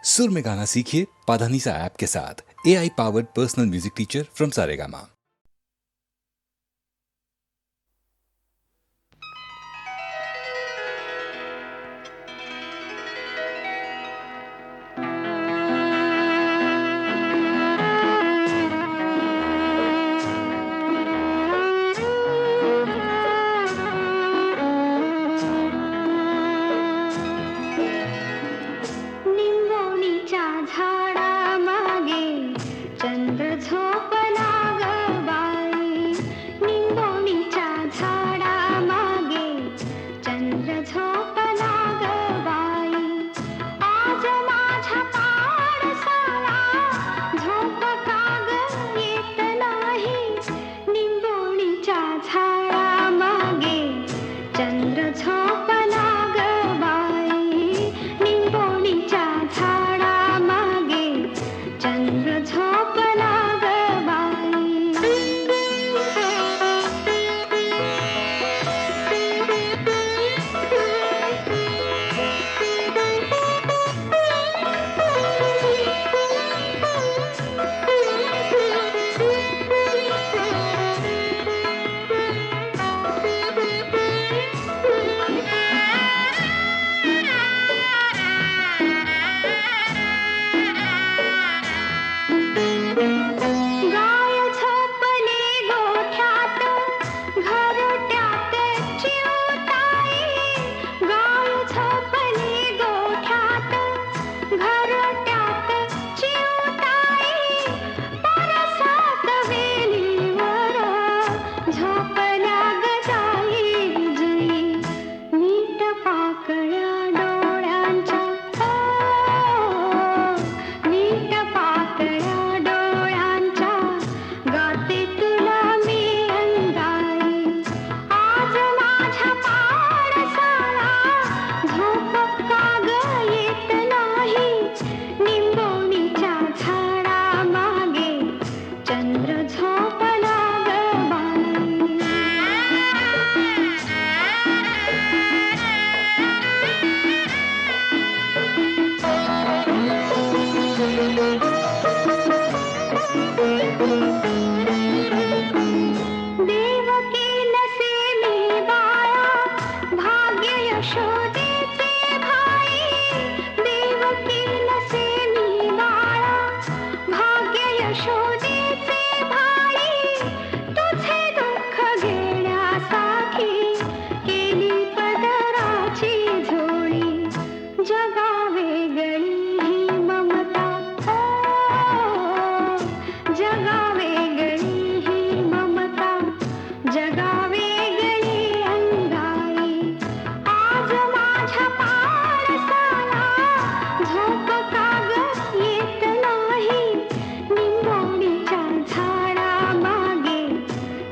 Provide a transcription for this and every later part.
सुर में गाना सीखिए पाधानीसा ऐप के साथ। AI powered personal music teacher from Saregama. निंबोणीच्या झाडामागे चंद्र झोपला ग बाई. निंबोणीच्या झाडामागे चंद्र झोपला ग बाई. आज माझ्या पाडसाला झोप का ग येत नाही. निंबोणीच्या झाडामागे चंद्र झोपला ग बाई. निंबोणीच्या झाडामागे चंद्र झोपला ग गाय झोपली गोठ्यात घरट्यात चिवताई. गाय झोपली गोठ्यात घरट्यात चिवताई. परसात वेलीवर झोपल्या ग जाई जुई. नीट पाकळ्या डोळ्यांच्या नीट पाकळ्या डोळ्यांच्या गाते तुला मी अंगाई. आज माझ्या पाडसाला झोप का ग येत नाही. निंबोणीच्या झाडामागे चंद्र झोपला ग देवकी नसे मी बाळा भाग्य यशोदेचे भाई. देवकी नसे मी बाळा भाग्य यशोदेचे भाई. तुझे दुःख घेण्यासाठी केली पदराची झोळी. जगा वेगळी ही ममता जगा वेगळी ही ममता. जगा वेगळी अंगाई. आज माझ्या पाडसाला झोप का ग येत नाही. निंबोणीच्या झाडामागे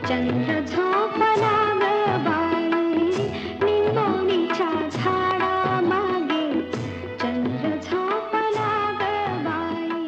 चंद्र झोपला ग बाई. निंबोणीच्या झाडामागे चंद्र झोपला ग बाई.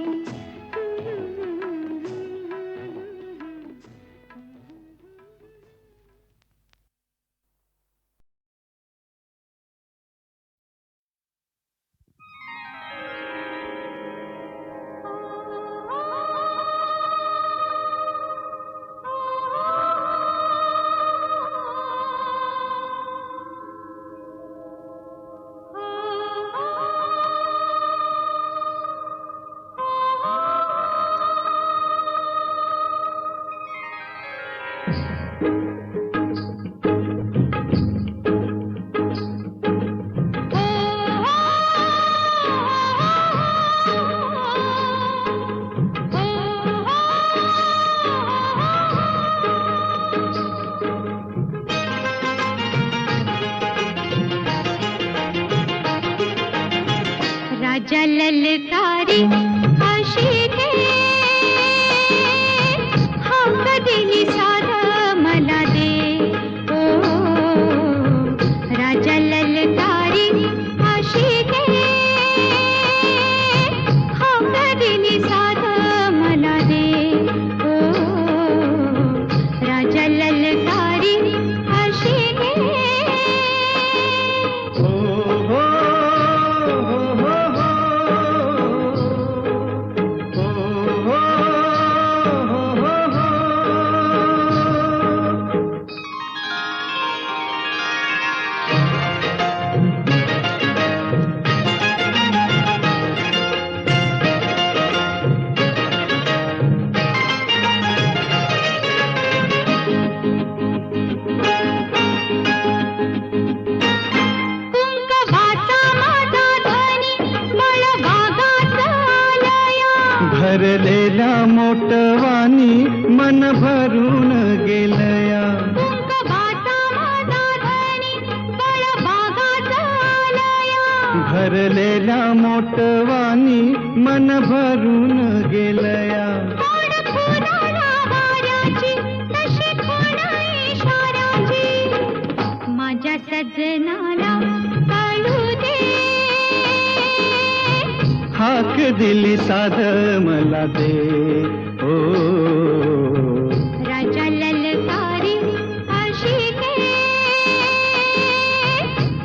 राजा ललकारी अशी घे हाक दिली सार मला दे. ओ राजा ललकारी अशी घे हाक दिली सार मला दे. ओ राजा ललकारी अशी घे. हो हो हो हो हो भरलेल्या मोटवानी मन भरून गेलया. कुंकवाचा माझा धनी बळबागाचा आलया. भरलेल्या मोटवानी मन भरून गेलया. कोण फुलाला वाऱ्याची तशी कोण इशाऱ्याची. माझ्या सजनाला कळू दे. हाक दिली साध मला दे. ओ राजा ललकारी अशी घे.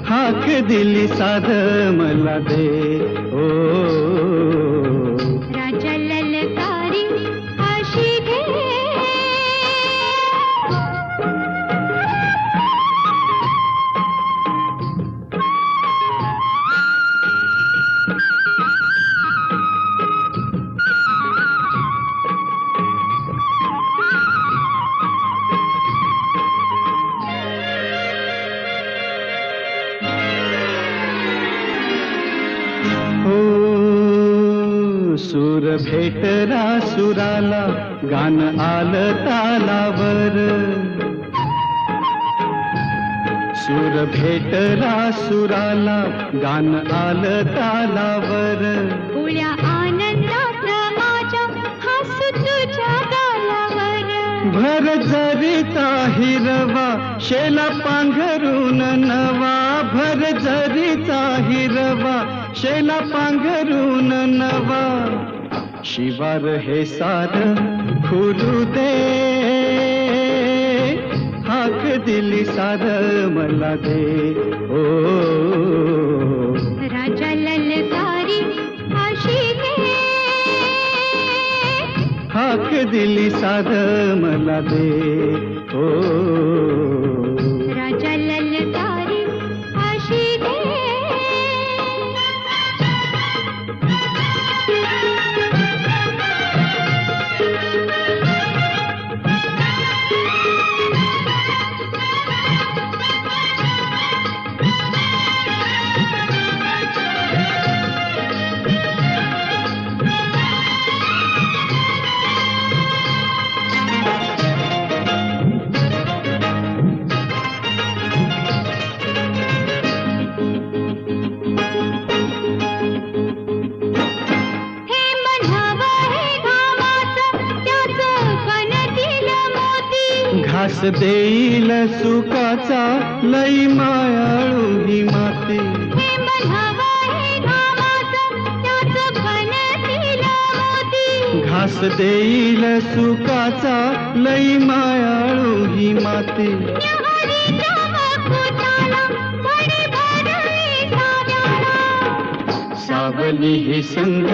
हाक दिली साध मला दे. ओ राजा ललकारी अशी घे. हो सूर भेटला सुराला गान आलं तालावर. सूर भेटला सुराला गान आलं तालावर. उळ्या आनंदाचा माझ्या हसू तुझ्या गालावर. भर जरीचा हिरवा शेला पांघरून नवा. भर जरीचा हिरवा शेला पांघरून नवा. शिवार हे सार खुलू दे. हाक दिली सार मला दे. ओ राजा ललकारी अशी घे. हाक दिली सार मला दे. ओ राजा ललकारी अशी घे. हे म्हणावं हे घामाचं त्याचं कणतील मोती. घास देईल सुखाचा लई मायाळू ही माती. हे म्हणावं हे घामाचं त्याचं कणतील मोती. घास देईल सुखाचा लई मायाळू ही माती. न्याहारीच्या वकुताला घडीभर विसाव्याला. सावली ही संग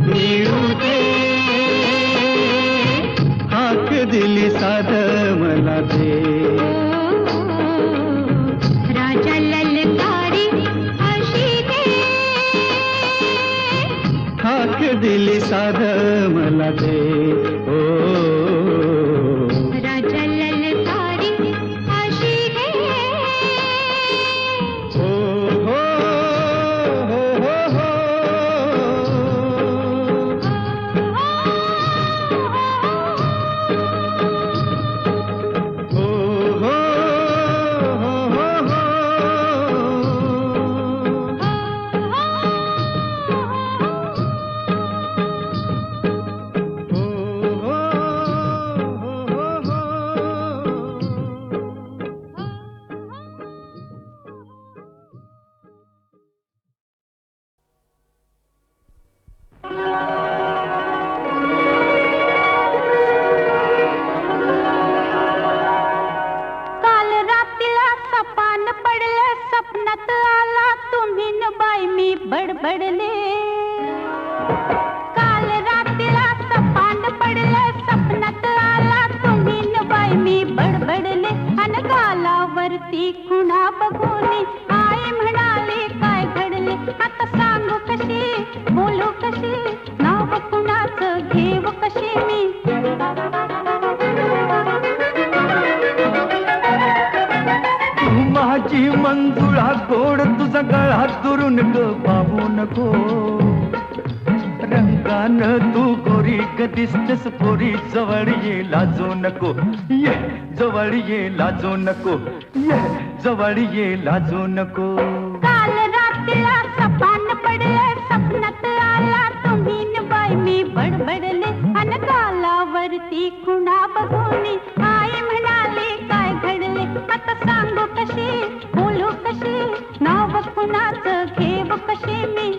मिळू दे. हाक दिली साध मला दे. राजा ललकारी अशी घे. हाक दिली साध मला दे. ओ राजा ललकारी अशी घे. हो हो हो हो हो. हो हो हो हो हो. काल रात्रीला सपान पडलं स्वप्नात आला तुम्ही न बाई मी बडबडले. काल रात्रीला सपान पडलं स्वप्नात आला तुम्ही न बाई मी बडबडले. अन गालावरती खुणा बघून आई म्हणाले काय घडले. आता सांगू कशी बोलू कशी नाव कुणाचं घेऊ कशी मी. माझी मंजुळा गोड तुझा गळा दुरून ग बाबू नको. रंगान तू गोरी ग दिसतेस पोरी जवळ ये लाजू नको ये जवळ ये लाजू नको ये जवळ ये लाजू नको काल रात्रीला सपान पडले स्वप्नात आला तुम्ही न बाई मी बडबडले अन गालावरती खुणा बघून आई म्हणाली काय घडले आता सांगू कशी बोलू कशी नाव कुणाचं घेऊ कशी मी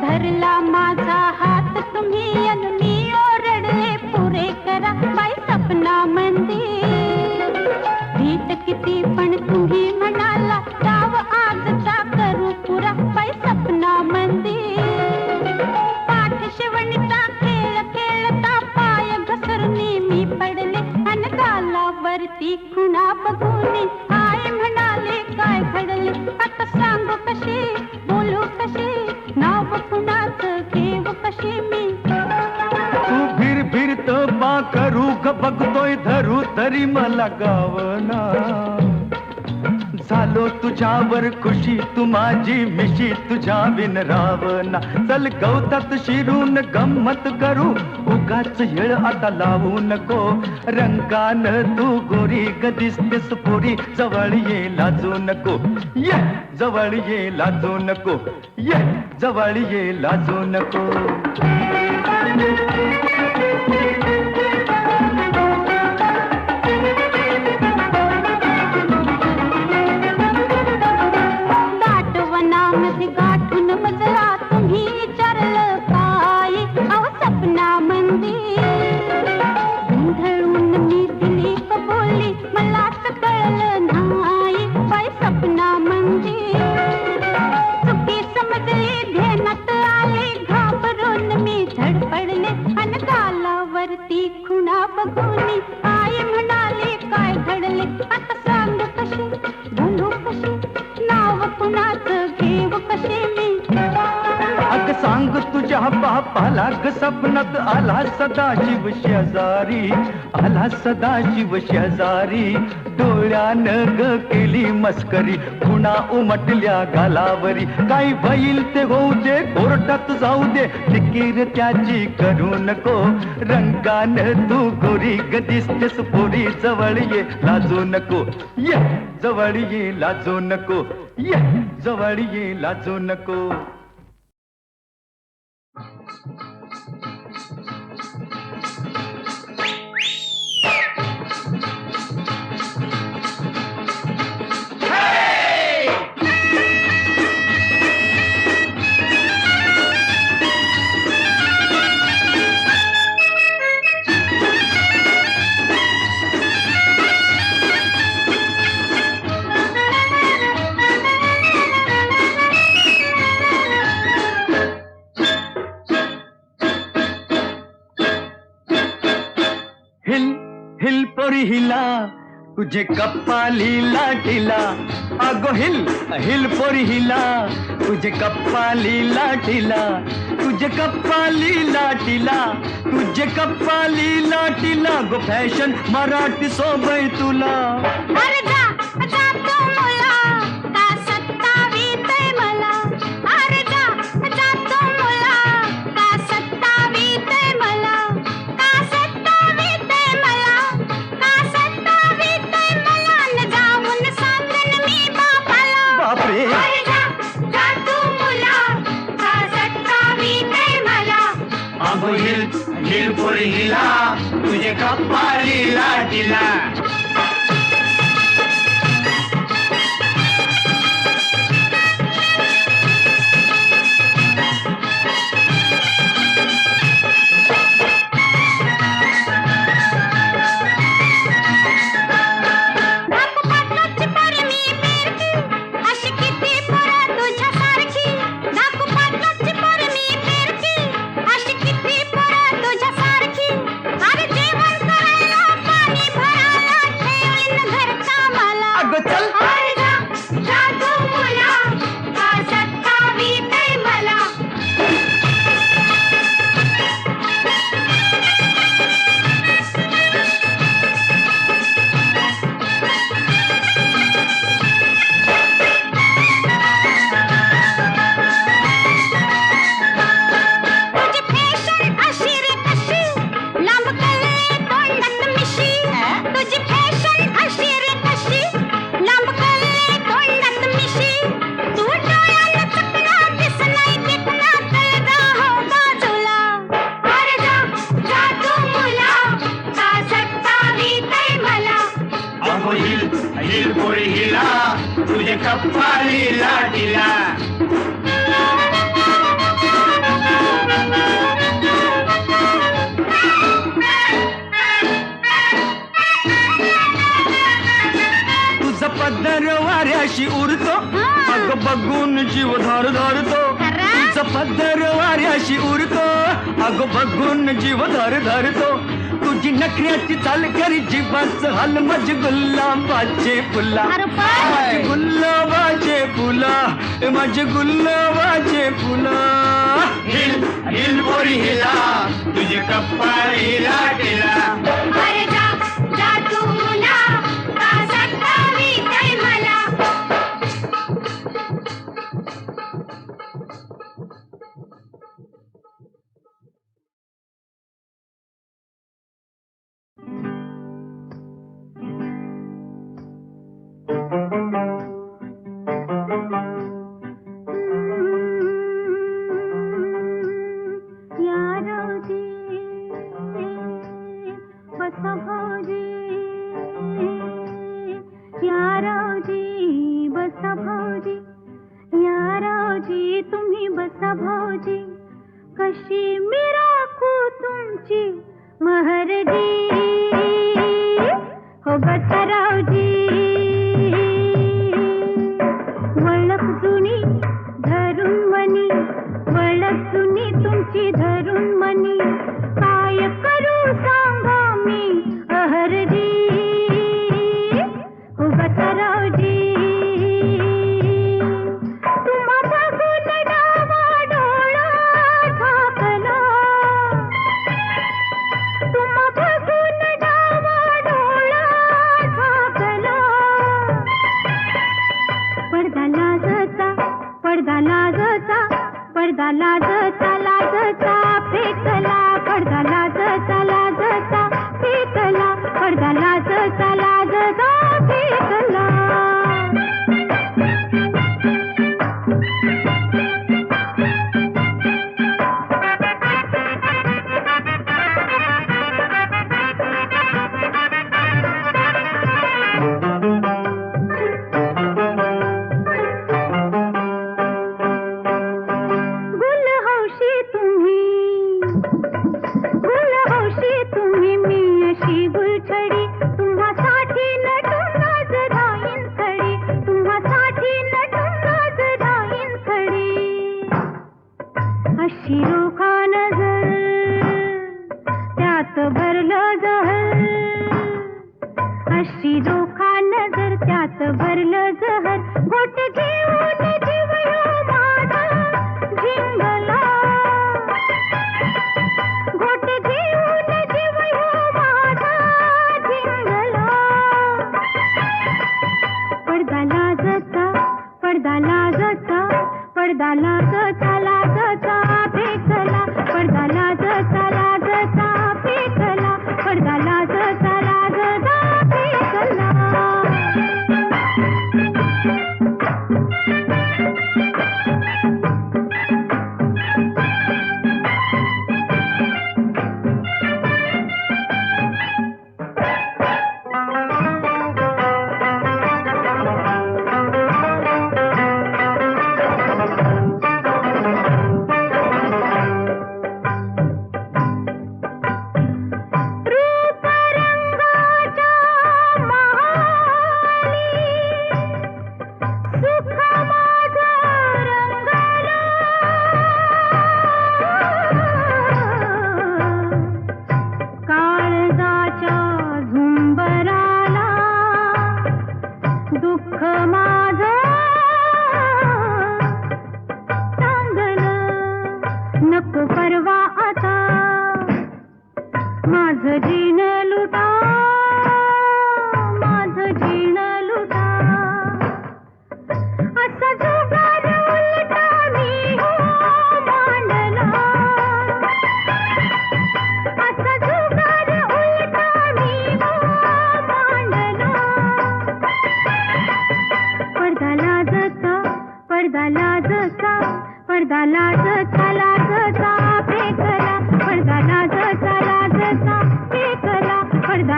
धरला माझा हात तुम्ही अन मी ओरडले पुरे करा बाई सपना मंदिर भीत किती पण तुम्ही म्हणाला डाव आजचा करू पुरा बाई सपना मंदिर पाठ शिवणीचा खेळ खेळता पाय घसरणी मी पडले अन गालावरती खुणा बघून आई म्हणाले काय घडले आता सांगू कशी बोलू कशी नाव कुणाचं घेऊ कशी मी तू फिर फिरतो बा करू ग बघतोय धरू तरी मला गावना झालो तुझ्यावर खुशी तू माझी मिशी तुझ्या बिन रावना चल गवतात शिरून गंमत करू उगाच येळ आता लावू नको रंगान तू गोरी ग दिसतेस पोरी जवळ ये लाजू नको ये जवळ ये लाजू नको ये जवळ ये लाजू नको दाटवनामध्ये गाठून मजला तुम्ही विचारलं काय अहो सपना मंदिर गोंधळून मी दिली कबोली मलाच कळलं नाही बाई सपना मंदिर चुकी समजली ध्यानात आले घाबरून मी धडपडले अन गालावरती खुणा बघून आई म्हणाली काय घडले आता सांगू कशी बोलू कशी नाव कुणाचं घेऊ कशी मी अग सांग तुझ्या बापाला ग सपनात आला सदाशिव शेजारी आला सदाशिव शेजारी डोळ्यानं ग केली मस्करी खुणा उमटल्या गालावरी काही भईल ते होऊ दे कोर्टात जाऊ दे फिकीर त्याची करू नको रंगान तू गोरी ग दिसतेस पोरी जवळ ये लाजू नको ये जवळ ये लाजू नको ये जवळ ये लाजू नको हिल हिल पोरी हिला तुझे कप्पाली लाटीला अगो हिल हिल पोरी हिला तुझे कप्पाली लाटीला तुझे कप्पाली लाटीला तुझे कप्पाली लाटीला गो फॅशन मराठी सोबय तुला अरे जा जा तो मुला का सत्तावीतय मला अरे जा जा तो मुला का सत्तावीतय मला का सत्तावीतय मला का सत्तावीतय मला न जाऊन सांगन मी बापाला बापरे अरे जा जा तो मुला का सत्तावीतय मला अगो हिल हिल पोरी हिला तुझे कप्पाली लाटीला नागपाटलाची पोरी मी फिरकी अशी किती पोरं तुझ्यासारखी नागपाटलाची पोरी मी फिरकी अशी किती पोरं तुझ्यासारखी अरे जेवण करायला पाणी भरायला ठेव जीव धार धारतो तुझा पदर वाऱ्याशी उरतो अगो बघून जीव धार धारतो तुझी नखऱ्याची चाल करी जीवाच हाल माझे गुलाबाचे फुला माझे गुलाबाचे फुला माझे गुलाबाचे फुला हिल हिल पोरी हिला तुझे कपाळी लाटेला अरे जा जा तू मुला का सतावी काय मला बसा भाऊजी या रावजी बसा भाऊजी या रावजी तुम्ही बसा भाऊजी कशी मी राखू तुमची महरजी हो बसा रावजी वळख जुनी धरून मनी वळख जुनी तुमची धरून मनी काय करू सांगा मी अहरजी हो बसरावजी तुम्हा बघून डावा डोळा झाकला तुम्हा बघून डावा डोळा झाकला पडदा लाजचा पडदा लाजचा पडदा लाजचा लाजचा फेकला पडदा लाजचा लाजचा फेकला पडदा लाजचा लाजचा फेकला पडदा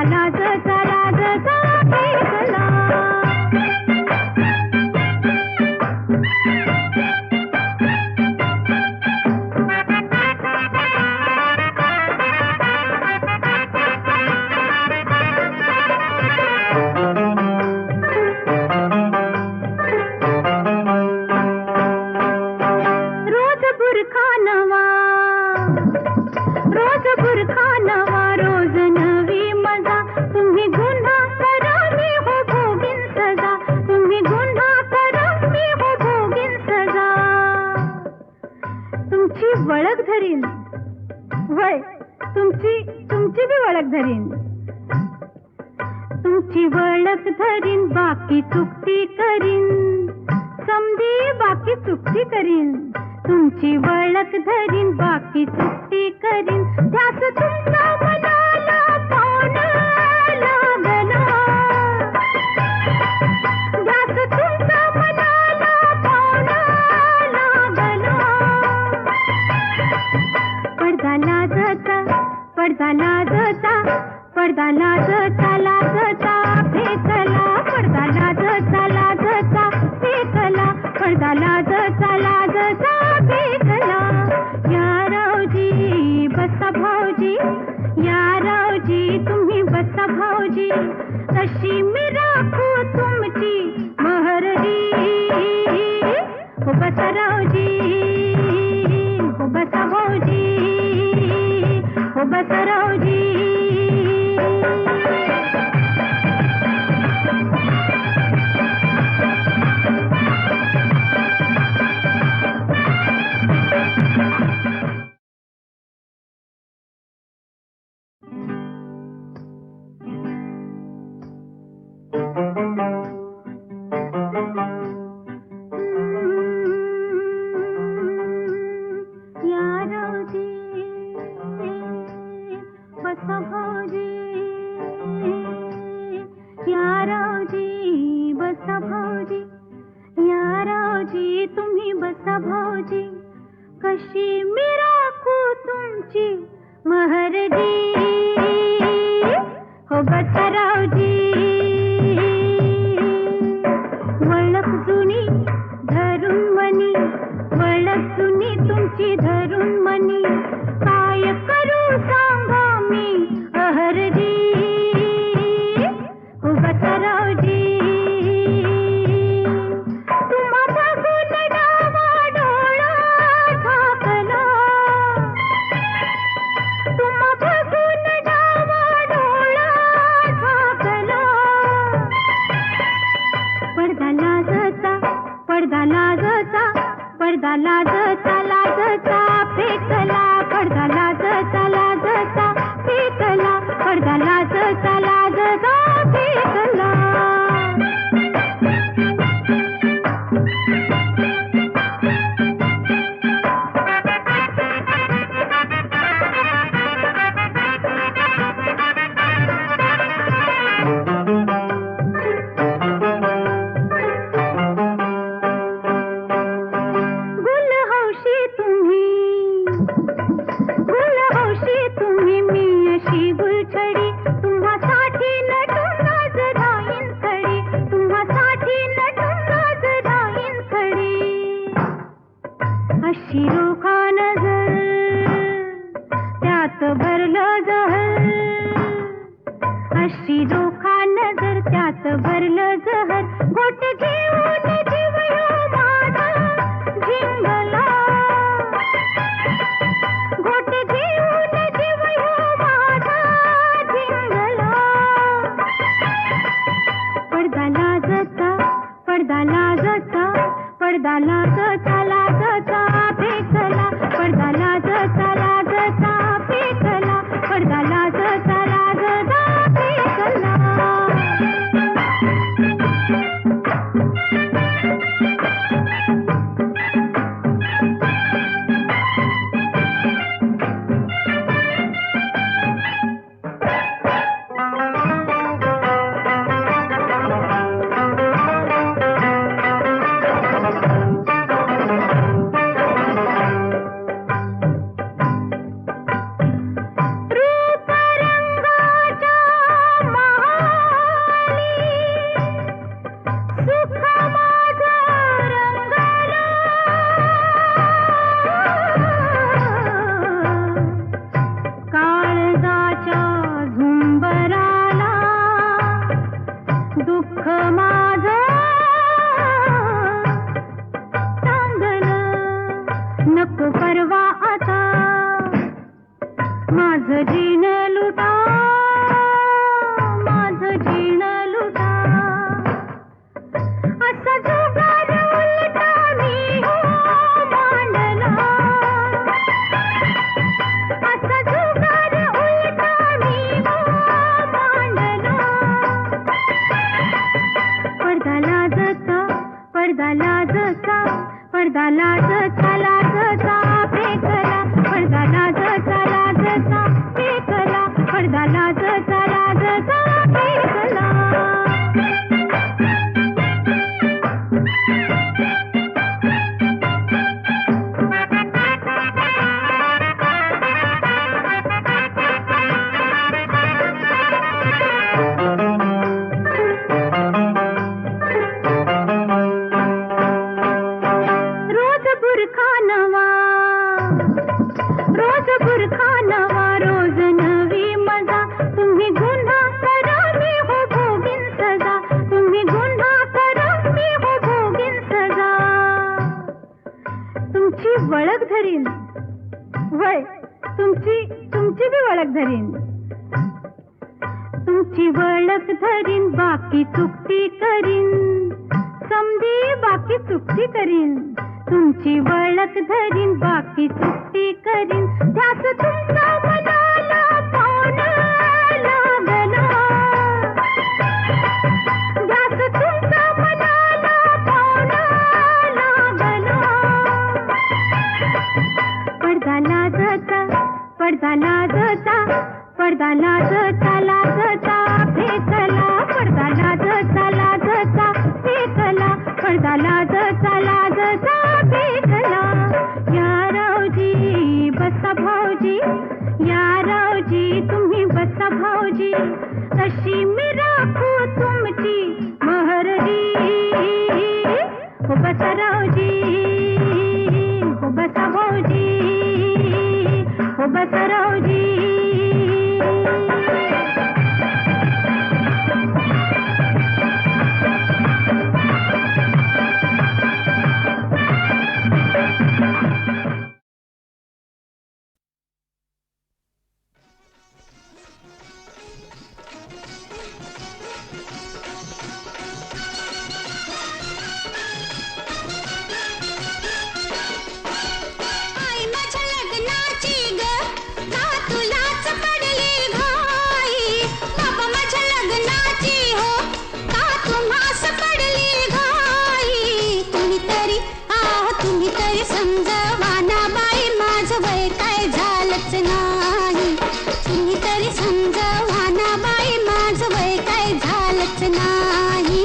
लाजचा लाजचा फेकला नवा, रोज बुरखा नवा, रोज नवी मजा. तुम्ही गुन्हा करा मी हो भोगीन सजा, तुम्ही गुन्हा करा मी हो भोगीन सजा. तुमची वळख धरीन, वय तुमची बी वळख धरीन, तुमची वळख धरीन, बाकी चुकती करीन, समधी बाकी चुकती करीन. तुमची वळख धरीन, बाकी चुकती करीन. ध्यास तुमचा मनाला पावना लागला, ध्यास तुमचा मनाला पावना लागला. पडदा लाजता, पडदा लाजता, पडदा लाजता, लाजता फेकला, पडदा लाजता, लाजता फेकला, पडदा लाजता, लाजता फेकला. या रावजी बसा भाऊजी, या रावजी तुम्ही बसा भाऊजी, कशी मी राखू तुमची महरजी. हो बसा रावजी, हो बसा भाऊजी, हो बसा रावजी. बसा भाऊजी, या रावजी बसा भाऊजी, या रावजी तुम्ही बसा भाऊजी, कशी मी राखू तुमची महरजी. हो बसा रावजी. वळख जुनी धरून मनी, वळख जुनी तुमची धरून मनी, काय करू सांगा मी अहरजी. हो बसा रावजी. तुम्हा बघून डावा डोळा झाकला, तुम्हा बघून डावा डोळा झाकला. पडदा लाजता, पडदा लाजता, पडदा लाजता, लाजता फेकला, पडदा लाजता, लाजता फेकला, पडदा लाजता, लाजता फेकला. शिरोखा नजर त्यात भरलं जहर, अशी रोखा नजर त्यात भरलं जहर. घोट घेऊन जीव ह्यो माझा झिंगला, घोट घेऊन जीव ह्यो माझा झिंगला. पडदा लाजता, पडदा लाजता, पडदा लाजता, लाजता फेकला, पडदा लाजता, लाजता फेकला, पडदा लाजता, लाजता फेकला. माझं जीण लुटा, माझं जीण लुटा, असा जुगार उलटा मी हो मांडला, असा जुगार उलटा मी हो मांडला. पडदा लाजचा, पडदा लाजचा, पडदा लाजचा, लाजचा फेकला, पडदा लाजचा, लाजचा फेकला, पडदा लाजचा, लाजचा फेकला. रोज बुरखा नवा, रोज बुरखा नवा, रोज नवी मजा. तुम्ही गुन्हा करा मी हो भोगीन सजा, तुम्ही गुन्हा करा मी हो भोगीन सजा. तुमची वळख धरीन, वय तुमची तुमची बी वळख धरीन, तुमची वळख धरीन, बाकी चुकती करीन, समधी बाकी चुकती करीन. तुमची वळख धरीन, बाकी चुकती करीन. ध्यास तुमचा मनाला पाहून लागला, ध्यास तुमचा मनाला पाहून लागला. पडदा लाजचा, पडदा लाजचा, पडदा लाजचा, लाजचा फेकला, पडदा लाजचा, लाजचा फेकला, पडदा लाजचा, लाजचा फेकला. या रावजी बसा भाऊजी, या रावजी तुम्ही बसा भाऊजी, कशी मी राखू तुमची महरजी. हो बसा रावजी, हो बसा भाऊजी, हो बसा रावजी. आई माझ्या लग्नाची ग, का तुलाच पडली घाई. बाबा माझ्या लग्नाची हो, का तुम्हास पडली घाई. तुम्ही तरी तुम्ही तरी समजवा ना बाई, माझं वय काय झालंच नाही. तुम्ही तरी समजवा ना बाई, माझं वय काय झालंच नाही.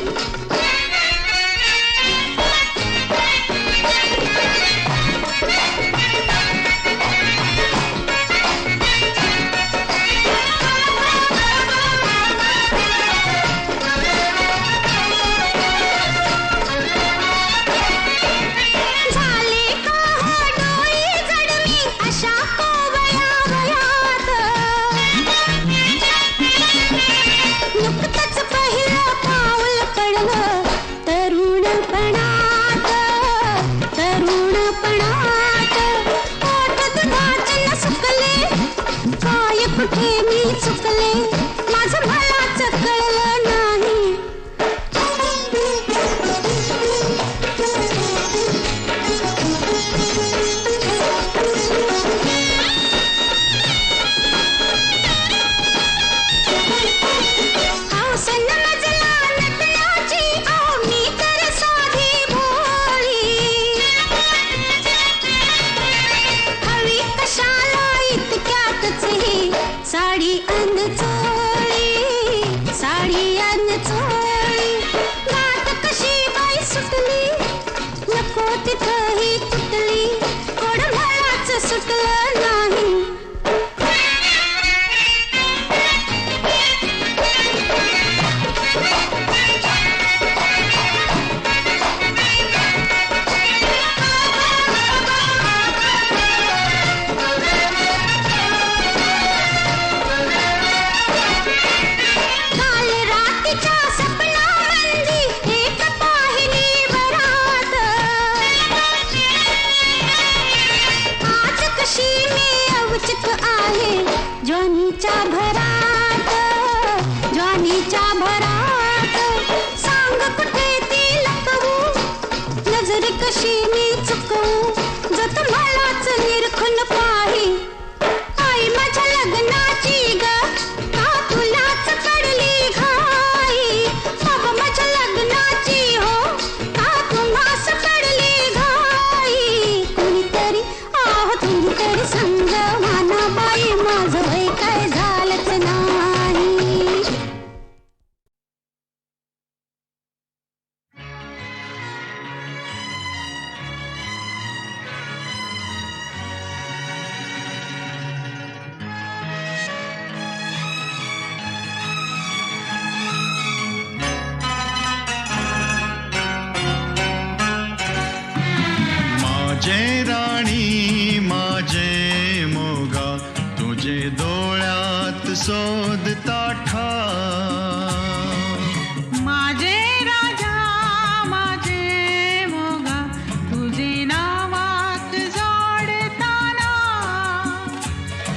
झाले का हो डोळी जडमी अशा कोवळ्या वयात. नुकतंच पहिलं पाऊल पडलं तरुणपणात, तरुणपणात. पोट दुधाचे न सुकले, काय कुठे मी चुकले, माझं मलाच कळलं नाही. रोचक आहे ज्वानीच्या भरात, ज्वानीच्या भरात. सांग कुठे ती लपवू, नजर कशी मी चुकवू, जत मलाच निरखून पाही. आई माझ्या लग्नाची ग, का तुलाच कडली घाई. बाबा माझ्या लग्नाची हो, का तुम्हास कडली घाई. कोणीतरी आहो तुम्हीतरी संग माना बाई, माझं वय काय झालंच नाही. माझे राणी माझे मोगा, तुझे डोळ्यात शोधता माझे राजा माझे मोगा, तुझे नावात जोडताना.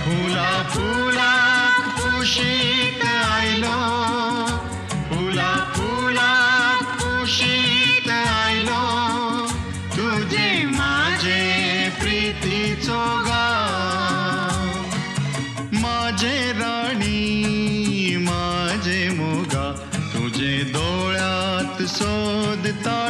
फुला फुला कुशीत आयलो, फुला फुला कुशीत आयलो, तुझे माझे प्रीतीचो गाव. माझे राणी माझे मोगा, तुझे डोळ्यात शोधता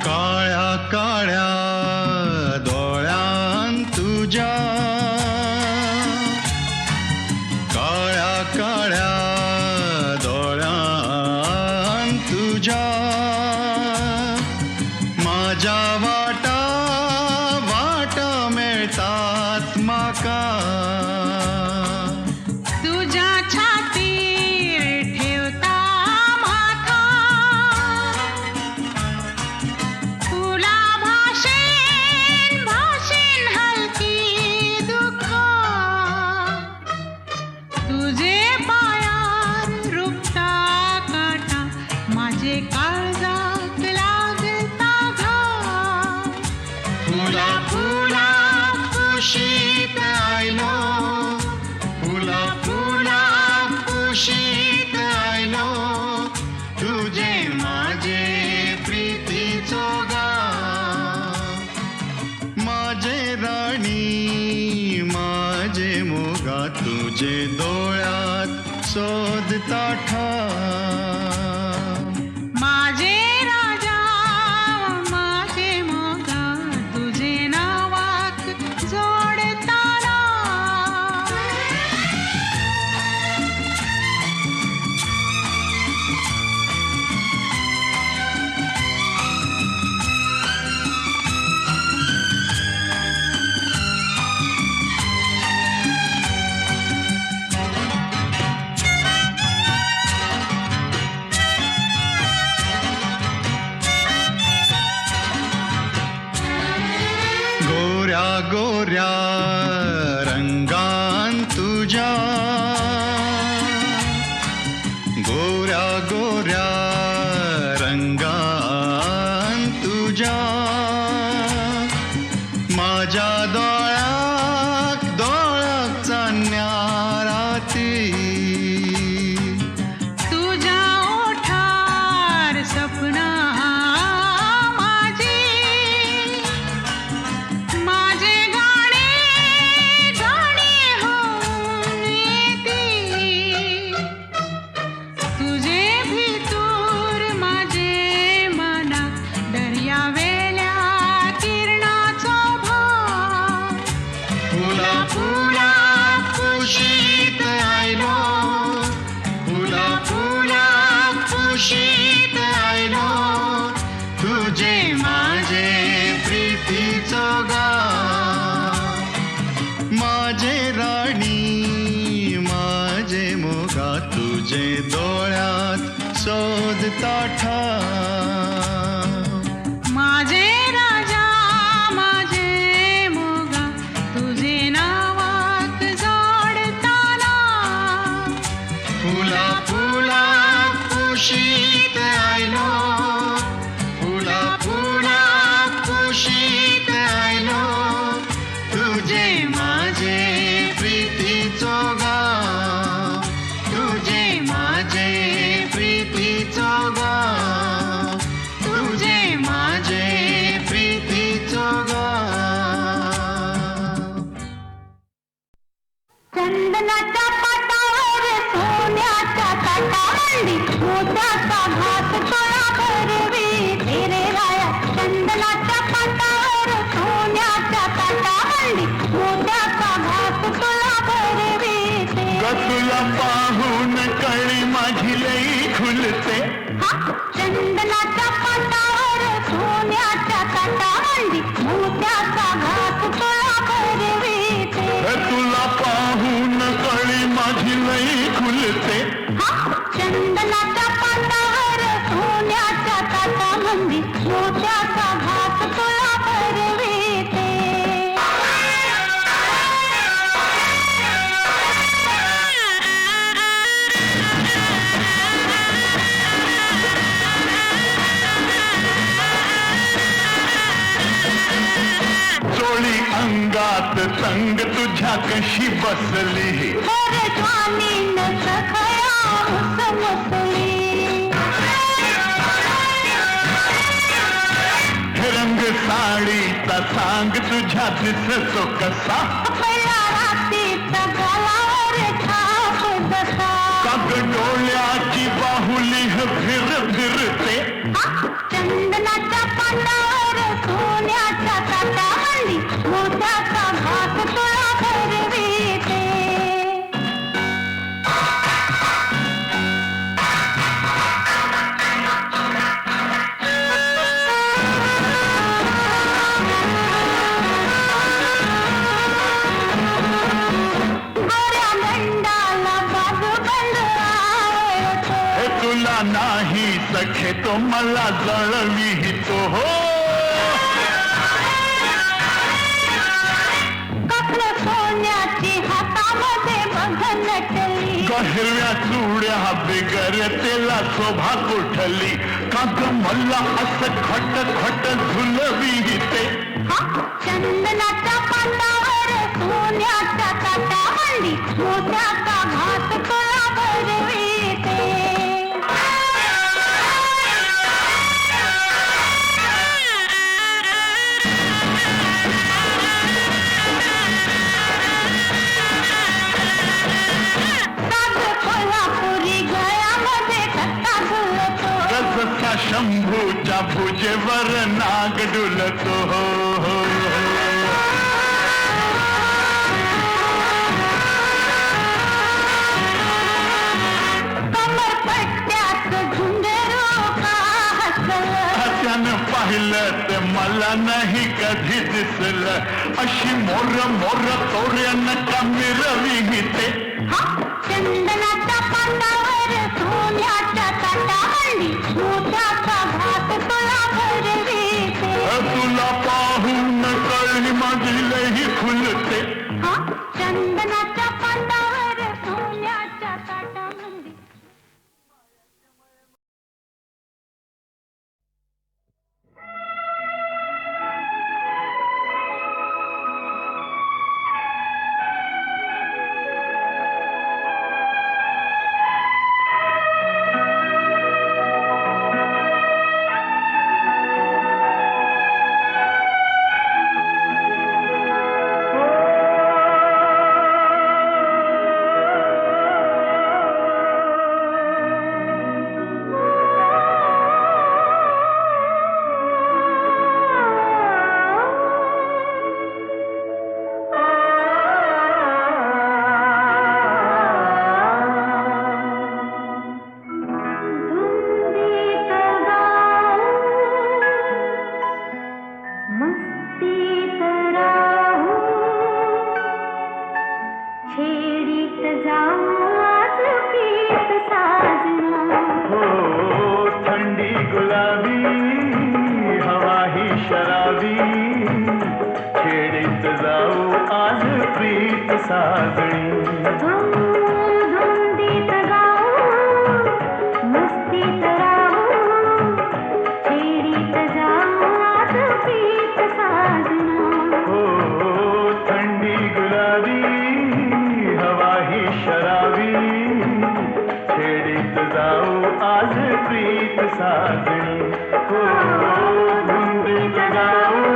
काळ्या काळ्या डोळ्यान तुझ्या, काळ्या काळ्या डोळ्यान तुझ्या, माझ्या वाटा वाटा मेळतात म्हाका. तुझ्या छातीर ठेवता माथा, तुला भाषेन भाषेन हलकी दुःख. तुझे पायार रुपटा काटा, माझे काळजात लागता घाव. फुला फुला कुशीत आयलो, फुला फुला कुशीत आयलो, तुझे माझे प्रीतीचो गाव. माझे राणी माझे मोगा, तुझे डोळ्यात शोधता माझे राजा माझे मोगा, तुझे नावाक जोडताना. तुझे डोळ्यात शोधता ठाव माझे राजा माझे मोगा तुझे नावात जोडताना फुला फुला कुशीत आयलो फुला फुला कुशीत आयलो तुझे माझे प्रीतीचो गाव तुझे माझे प्रीतीचो गाव तुझे माझे प्रीतीचो गाव चंदनाच्या पाटावर सोन्याच्या ताटावरली मोत्याचा घास तुला भरवी रे राया चंदनाच्या पाटावर सोन्याच्या ताटावरली मोत्याचा घास तुला भरवी तुला पाहून कळी माझी लई खुलते चंदनाच्या पाटावर सोन्याच्या ताटावरली मोत्याचा घास तुला भरवी तुला पाहून कळी माझी लई खुलते चंदनाच्या पाटावर सोन्याच्या ताटामंदी मोत्याचा घास तुला भरविते चोळी अंगात संग तुझ्या कशी बसली स्वामीन सखया मुसमुसली रंग साडीचा सांग तुझ्या दिसतो कसा पहिला रात्रीचा गालावर छाप जसा काग डोळ्याची बाहुली फिर फिरते चंदनाच्या पाटावर सोन्याच्या ताटावरली मोत्याचा घास तुला भरविते गोऱ्या गंडाला बाजूबंद आवडतो हे तुला नाही सखे तो मला जळवितो हो कसलं सोन्याची हातामध्ये बघ नटली हिरव्या चुड्या बिगर तेला शोभा कुठली काग मला असं खट खट झुलविते चंदनाच्या पाटावर सोन्याच्या ताटावरली मोत्याचा घास तुला भरविते कोल्हापुरी गळ्यामध्ये कट्टा झुलतो रसचा शंभूच्या भुजेवर नाग डुलतो हो हो कमर पट्ट्यात झुंजरो का हसलं त्यानं पाहिलं ते मला नाही कधी दिसलं अशी मोर मोर तोऱ्यानं का मिरविते चंदनाच्या पाटावर सोन्याच्या ताटावरली मोत्याचा घास तुला भरविते तुला पाहून कळली माझी लई खुलते चंदनाच्या पाटावर सोन्याच्या ताटामंदी जाऊ आज प्रीत साजणी हो धुंदीत गाऊ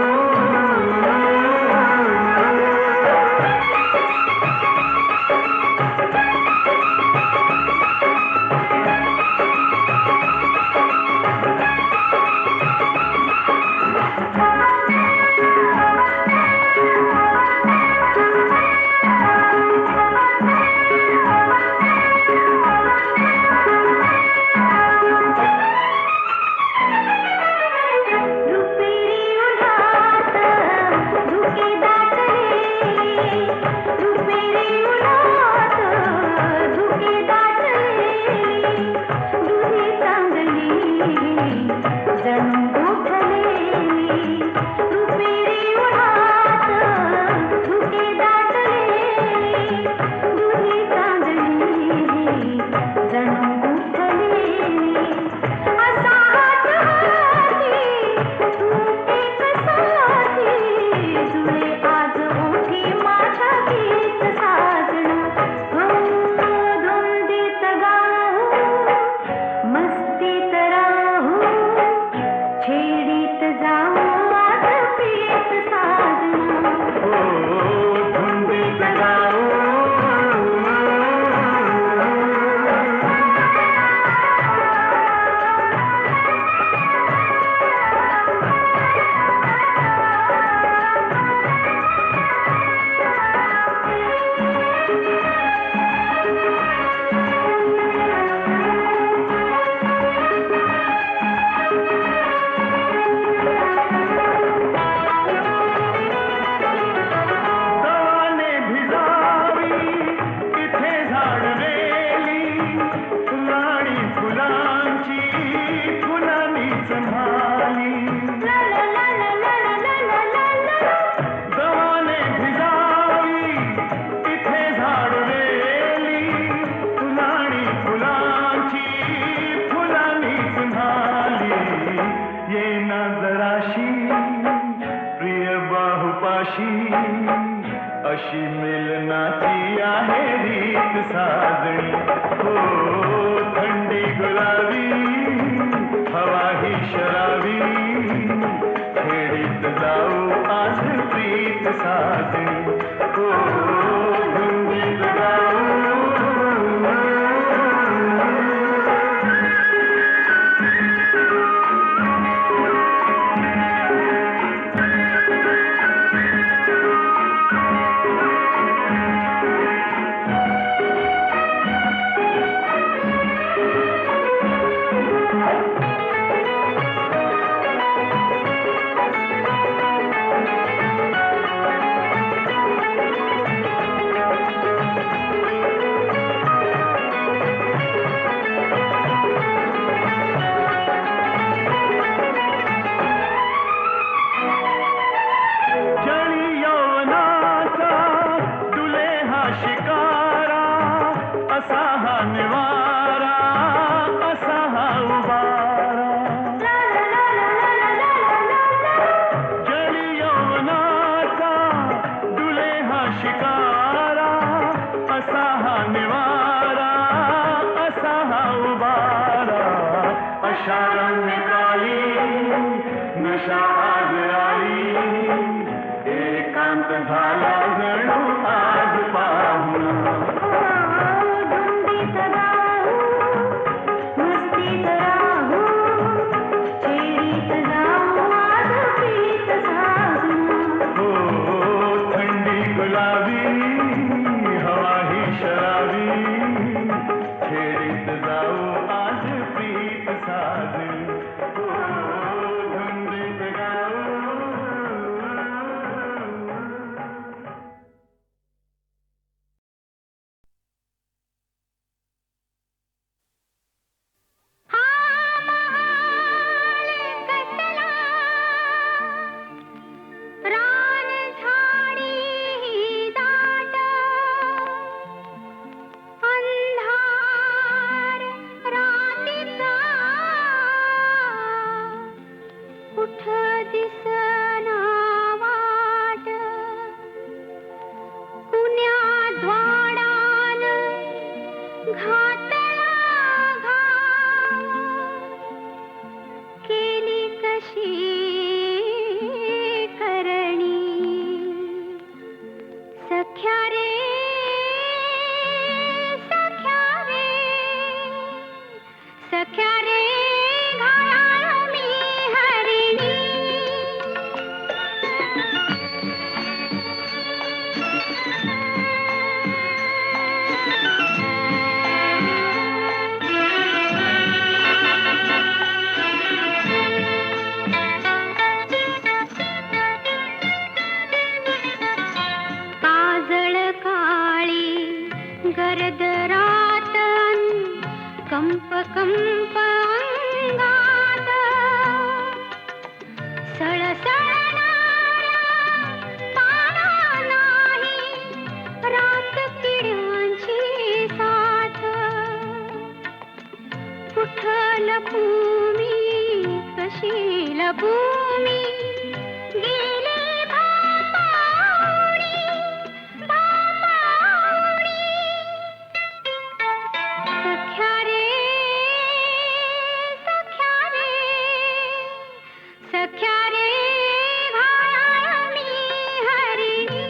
अशी मिलनाची आहे रीत साजणी हो थंडी गुलाबी हवा ही शराबी खेडीत जाऊ आज प्रीत साजणी हो धुंदीत जाऊ जाऊ आज प्रीत साजणी हो धुंदीत गाऊ कंप अंगात सळसळणाऱ्या पाना नाही रात किड्यांची साथ कुठं लपूमी कशी लपूमी गेले भापावणी सख्या रे सख्या रे सख्या रे घायाळी हरिणी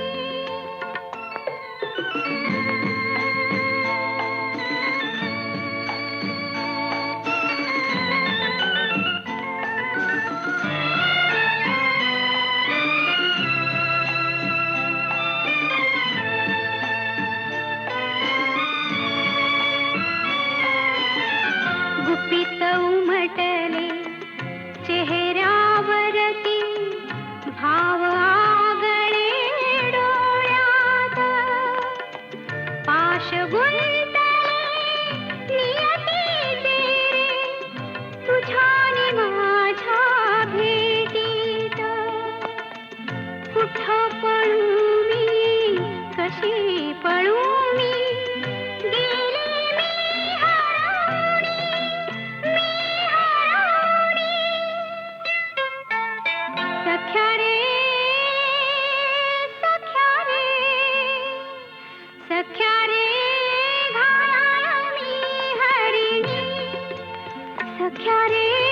गुपित उमटले चेहऱ्यावरती भाव आगळे डोळ्यात पाश गुंतले नियतीचे तुझ्या नि माझ्या भेटीत कुठं पळू मी कशी पळू मी गेले मी हरवणी सख्या रे सख्या रे सख्या रे घायाळी हरिणी सख्या रे